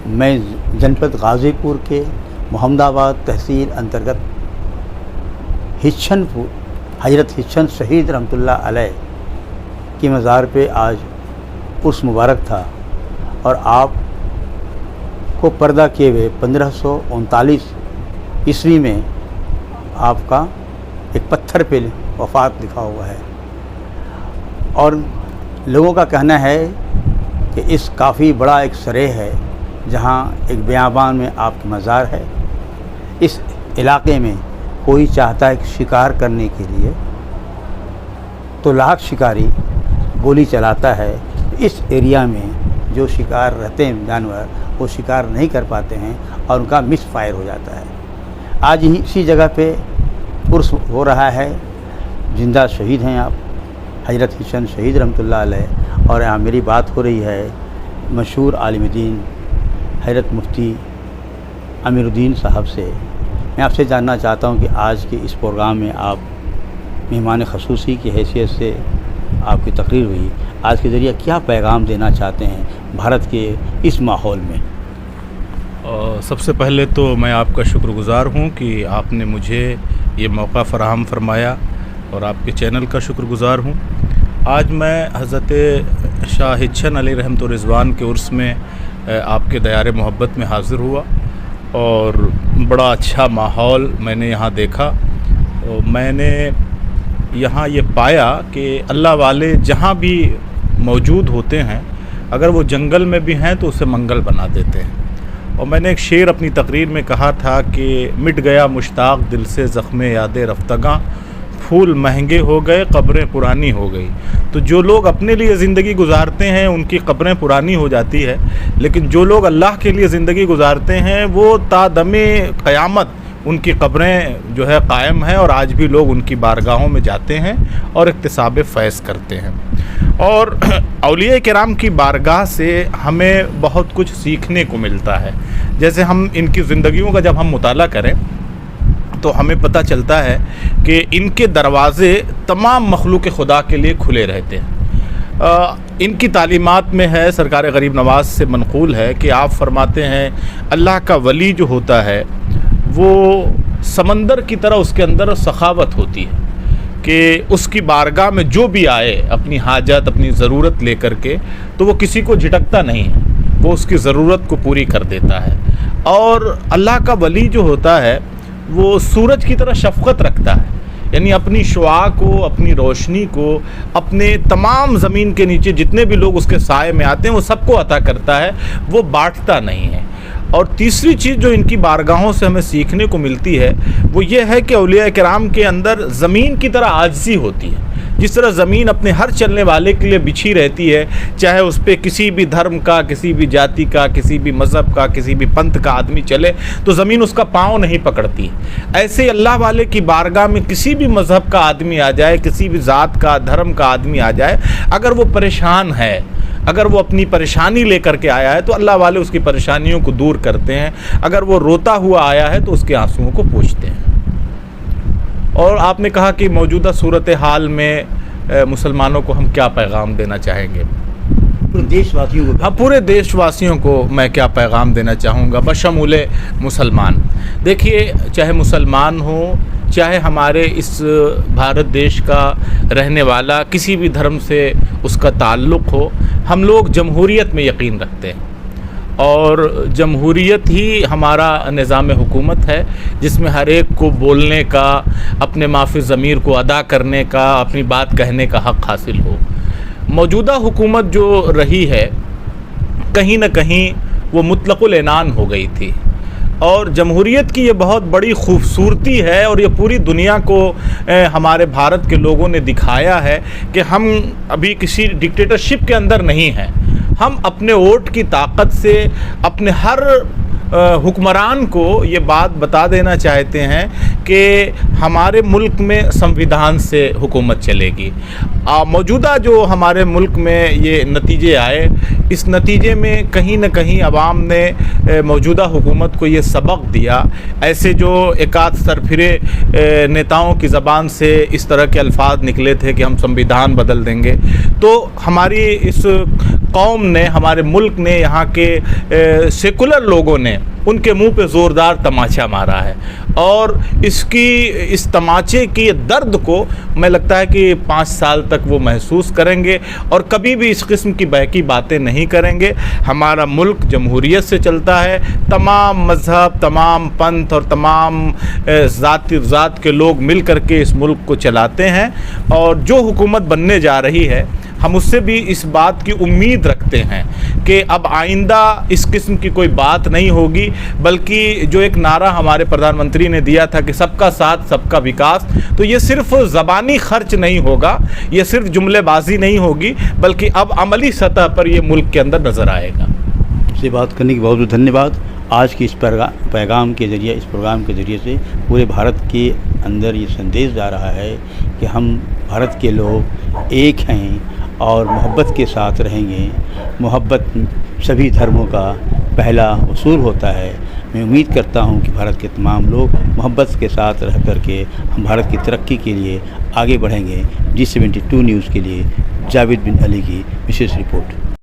मैं जनपद गाज़ीपुर के मोहम्मदाबाद तहसील अंतर्गत हिस्सनपुर हज़रत हिस्सन शहीद रहमतुल्लाह अलैह की मज़ार पे आज उर्स मुबारक था और आप को पर्दा किए हुए 1539 ईस्वी में आपका एक पत्थर पे वफ़ात लिखा हुआ है। और लोगों का कहना है कि इस काफ़ी बड़ा एक सरेह है जहाँ एक बियाबान में आपकी मज़ार है। इस इलाके में कोई चाहता है कि शिकार करने के लिए तो लाख शिकारी गोली चलाता है। इस एरिया में जो शिकार रहते हैं जानवर वो शिकार नहीं कर पाते हैं और उनका मिस फायर हो जाता है। आज ही इसी जगह पे उर्स हो रहा है। जिंदा शहीद हैं आप हज़रत हिस्सन शहीद रहमतुल्लाह अलैह, और यहाँ मेरी बात हो रही है मशहूर आलिम दीन हज़रत मुफ्ती अमीरुद्दीन साहब से। मैं आपसे जानना चाहता हूँ कि आज के इस प्रोग्राम में आप मेहमान ख़ुसूसी की हैसियत से आपकी तकरीर हुई, आज के ज़रिए क्या पैगाम देना चाहते हैं भारत के इस माहौल में? सबसे पहले तो मैं आपका शुक्रगुज़ार हूँ कि आपने मुझे ये मौका फ़राहम फरमाया और आपके चैनल का शुक्रगुज़ार हूँ। आज मैं हज़रत शाह हिस्सन अली रहमतुर रिज़वान के उर्स में आपके दयारे मोहब्बत में हाज़िर हुआ और बड़ा अच्छा माहौल मैंने यहाँ देखा। और मैंने यहाँ ये पाया कि अल्लाह वाले जहाँ भी मौजूद होते हैं, अगर वो जंगल में भी हैं तो उसे मंगल बना देते हैं। और मैंने एक शेर अपनी तकरीर में कहा था कि मिट गया मुश्ताक दिल से ज़ख्मे याद रफ्तगा, फूल महंगे हो गए कब्रें पुरानी हो गई। तो जो लोग अपने लिए ज़िंदगी गुजारते हैं उनकी कब्रें पुरानी हो जाती है, लेकिन जो लोग अल्लाह के लिए ज़िंदगी गुजारते हैं वो तादमे क़यामत उनकी कब्रें जो है कायम हैं और आज भी लोग उनकी बारगाहों में जाते हैं और इक्तिसाब फ़ैज़ करते हैं। और औलिया किराम की बारगाह से हमें बहुत कुछ सीखने को मिलता है। जैसे हम इनकी ज़िंदगियों का जब हम मुताला करें तो हमें पता चलता है कि इनके दरवाज़े तमाम मखलूक़ खुदा के लिए खुले रहते हैं। इनकी तालीमात में है, सरकार गरीब नवाज़ से मनक़ूल है कि आप फरमाते हैं अल्लाह का वली जो होता है वो समंदर की तरह उसके अंदर सखावत होती है कि उसकी बारगाह में जो भी आए अपनी हाजत अपनी ज़रूरत लेकर के तो वो किसी को झिटकता नहीं है, वो उसकी ज़रूरत को पूरी कर देता है। और अल्लाह का वली जो होता है वो सूरज की तरह शफ़क़त रखता है, यानी अपनी शुआ को अपनी रोशनी को अपने तमाम ज़मीन के नीचे जितने भी लोग उसके साए में आते हैं वो सबको अता करता है, वो बांटता नहीं है। और तीसरी चीज़ जो इनकी बारगाहों से हमें सीखने को मिलती है वो ये है कि औलिया किराम के अंदर ज़मीन की तरह आजिज़ी होती है। जिस तरह ज़मीन अपने हर चलने वाले के लिए बिछी रहती है, चाहे उस पर किसी भी धर्म का, किसी भी जाति का, किसी भी मज़हब का, किसी भी पंथ का आदमी चले तो ज़मीन उसका पाँव नहीं पकड़ती। ऐसे अल्लाह वाले की बारगाह में किसी भी मज़हब का आदमी आ जाए, किसी भी ज़ात का धर्म का आदमी आ जाए, अगर वो परेशान है, अगर वो अपनी परेशानी लेकर के आया है तो अल्लाह वाले उसकी परेशानियों को दूर करते हैं। अगर वो रोता हुआ आया है तो उसके आंसुओं को पोंछते हैं। और आपने कहा कि मौजूदा सूरत हाल में मुसलमानों को हम क्या पैगाम देना चाहेंगे? पूरे देशवासियों को। हाँ, पूरे देशवासियों को मैं क्या पैगाम देना चाहूँगा बशमूले मुसलमान। देखिए, चाहे मुसलमान हो, चाहे हमारे इस भारत देश का रहने वाला, किसी भी धर्म से उसका ताल्लुक़ हो, हम लोग जमहूरियत में यकीन रखते हैं और जमहूरियत ही हमारा निज़ाम हुकूमत है जिसमें हर एक को बोलने का, अपने माफ़ी ज़मीर को अदा करने का, अपनी बात कहने का हक़ हासिल हो। मौजूदा हुकूमत जो रही है कहीं न कहीं वो मुतलक़ुल ऐनान हो गई थी और जमहूरियत की ये बहुत बड़ी खूबसूरती है और ये पूरी दुनिया को हमारे भारत के लोगों ने दिखाया है कि हम अभी किसी डिक्टेटरशिप के अंदर नहीं हैं। हम अपने वोट की ताकत से अपने हर हुक्मरान को ये बात बता देना चाहते हैं کہ ہمارے ملک میں संविधान سے حکومت چلے گی. موجودہ جو ہمارے ملک میں یہ نتیجے آئے, اس نتیجے میں کہیں نہ کہیں عوام نے موجودہ حکومت کو یہ سبق دیا. ایسے جو ایک آدھ سرفرے نیتاؤں کی زبان سے اس طرح کے الفاظ نکلے تھے کہ ہم संविधान بدل دیں گے, تو ہماری اس قوم نے, ہمارے ملک نے, یہاں کے سیکولر لوگوں نے ان کے منہ پہ زوردار تماچا مارا ہے. اور اس تماچے کی درد کو میں لگتا ہے کہ 5 سال تک وہ محسوس کریں گے اور کبھی بھی اس قسم کی بہکی باتیں نہیں کریں گے. ہمارا ملک جمہوریت سے چلتا ہے, تمام مذہب, تمام پنتھ اور تمام ذات کے لوگ مل کر کے اس ملک کو چلاتے ہیں. اور جو حکومت بننے جا رہی ہے, ہم اس سے بھی اس بات کی امید رکھتے ہیں کہ اب آئندہ اس قسم کی کوئی بات نہیں ہوگی, بلکہ جو ایک نعرہ ہمارے پردھان منتری نے دیا تھا کہ سب کا ساتھ سب کا وکاس, تو یہ صرف زبانی خرچ نہیں ہوگا, یہ صرف جملے بازی نہیں ہوگی, بلکہ اب عملی سطح پر یہ ملک کے اندر نظر آئے گا. سے بات کرنے کی بہت بہت دھنیہ واد. آج کی اس پیغام کے ذریعے, اس پروگرام کے ذریعے سے پورے بھارت کے اندر یہ سندیش جا رہا ہے کہ ہم بھارت کے لوگ ایک ہیں اور محبت کے ساتھ رہیں گے. محبت سبھی دھرموں کا پہلا اصول ہوتا ہے. میں امید کرتا ہوں کہ بھارت کے تمام لوگ محبت کے ساتھ رہ کر کے ہم بھارت کی ترقی کے لیے آگے بڑھیں گے. G72 نیوز کے لیے جاوید بن علی کی وشیش رپورٹ.